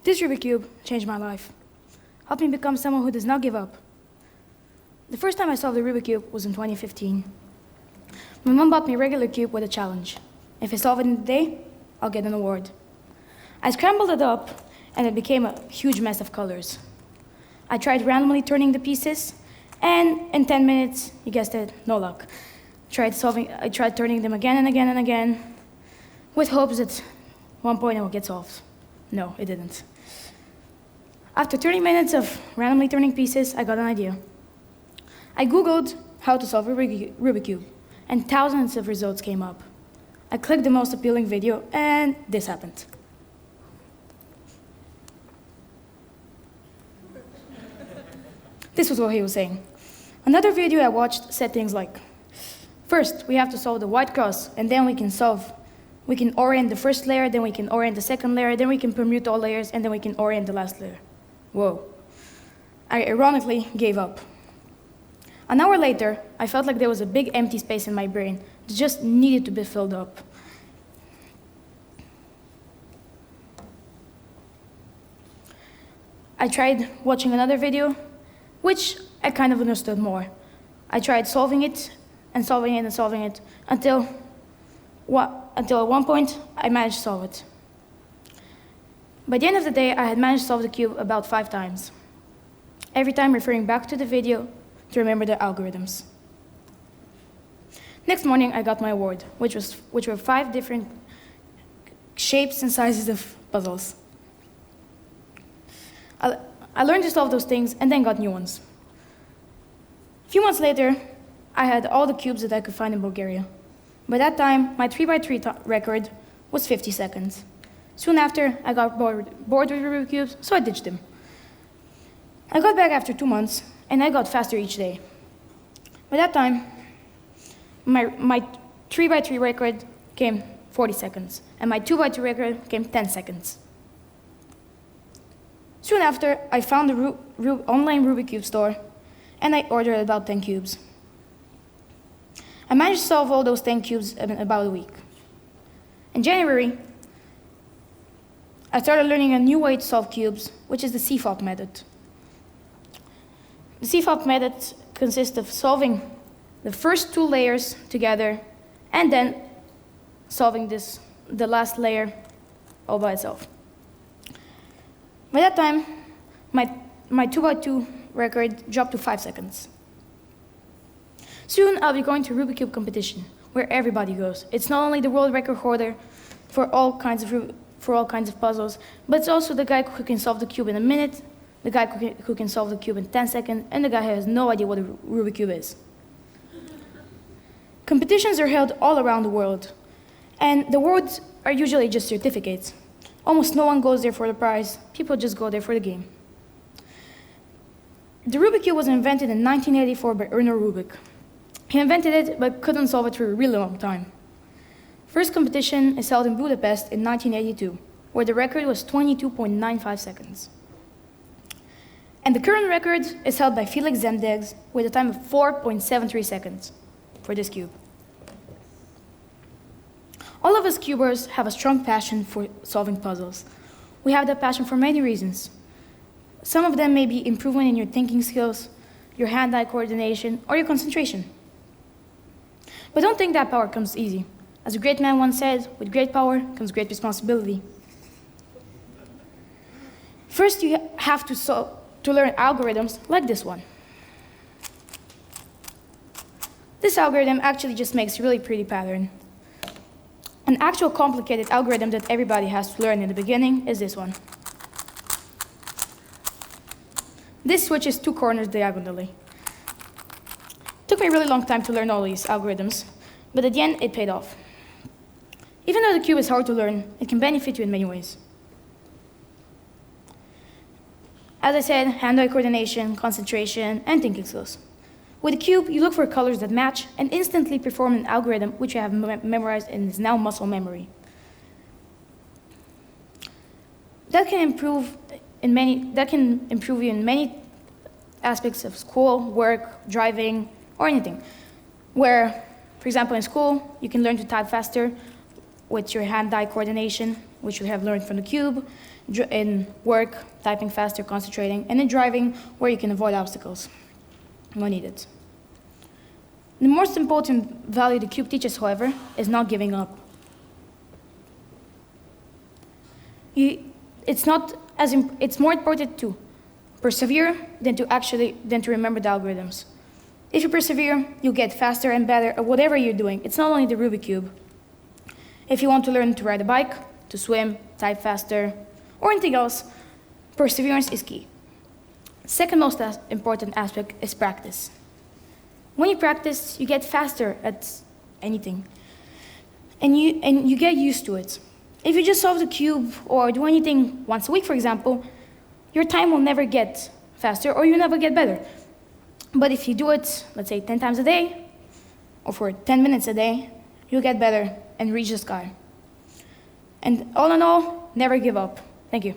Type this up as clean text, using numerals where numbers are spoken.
This Rubik Cube changed my life, helped me become someone who does not give up. The first time I solved the Rubik Cube was in 2015. My mom bought me a regular cube with a challenge. If I solve it in a day, I'll get an award. I scrambled it up, and it became a huge mess of colors. I tried randomly turning the pieces, and in 10 minutes, you guessed it, no luck. I tried turning them again and again and again, with hopes that at one point it would get solved. No, it didn't. After 30 minutes of randomly turning pieces, I got an idea. I Googled how to solve a Rubik Cube, and thousands of results came up. I clicked the most appealing video, and this happened. This was what he was saying. Another video I watched said things like, first, we have to solve the white cross, and then we can orient the first layer, then we can orient the second layer, then we can permute all layers, and then we can orient the last layer. Whoa. I ironically gave up. An hour later, I felt like there was a big empty space in my brain that just needed to be filled up. I tried watching another video, which I kind of understood more. I tried solving it and solving it and solving it until at one point I managed to solve it. By the end of the day, I had managed to solve the cube about 5 times, every time referring back to the video to remember the algorithms. Next morning, I got my award, which were 5 different shapes and sizes of puzzles. I learned to solve those things and then got new ones. A few months later, I had all the cubes that I could find in Bulgaria. By that time, my 3x3 record was 50 seconds. Soon after, I got bored with Rubik cubes, so I ditched them. I got back after 2 months, and I got faster each day. By that time, my 3x3 record came 40 seconds, and my 2x2 record came 10 seconds. Soon after, I found the online Rubik Cube store, and I ordered about 10 cubes. I managed to solve all those 10 cubes in about a week. In January, I started learning a new way to solve cubes, which is the CFOP method. The CFOP method consists of solving the first 2 layers together, and then solving the last layer all by itself. By that time, my 2x2 record dropped to 5 seconds. Soon, I'll be going to Rubik Cube competition, where everybody goes. It's not only the world record holder for all kinds of puzzles, but it's also the guy who can solve the cube in a minute, the guy who can solve the cube in 10 seconds, and the guy who has no idea what a Rubik Cube is. Competitions are held all around the world, and the awards are usually just certificates. Almost no one goes there for the prize. People just go there for the game. The Rubik Cube was invented in 1984 by Erno Rubik. He invented it, but couldn't solve it for a really long time. First competition is held in Budapest in 1982, where the record was 22.95 seconds. And the current record is held by Felix Zemdegs with a time of 4.73 seconds for this cube. All of us cubers have a strong passion for solving puzzles. We have that passion for many reasons. Some of them may be improvement in your thinking skills, your hand-eye coordination, or your concentration. But don't think that power comes easy. As a great man once said, with great power comes great responsibility. First, you have to learn algorithms like this one. This algorithm actually just makes a really pretty pattern. An actual complicated algorithm that everybody has to learn in the beginning is this one. This switches 2 corners diagonally. It took me a really long time to learn all these algorithms, but at the end, it paid off. Even though the cube is hard to learn, it can benefit you in many ways. As I said, hand-eye coordination, concentration, and thinking skills. With a cube, you look for colors that match and instantly perform an algorithm which you have memorized and is now muscle memory. That can improve you in many aspects of school, work, driving, or anything. Where, for example, in school, you can learn to type faster with your hand-eye coordination. which we have learned from the cube, in work, typing faster, concentrating, and in driving, where you can avoid obstacles when needed. The most important value the cube teaches, however, is not giving up. It's more important to persevere than to remember the algorithms. If you persevere, you'll get faster and better at whatever you're doing. It's not only the Rubik cube. If you want to learn to ride a bike, to swim, type faster, or anything else, perseverance is key. Second most important aspect is practice. When you practice, you get faster at anything, and you get used to it. If you just solve the cube or do anything once a week, for example, your time will never get faster or you'll never get better. But if you do it, let's say 10 times a day, or for 10 minutes a day, you'll get better and reach the sky. And all in all, never give up. Thank you.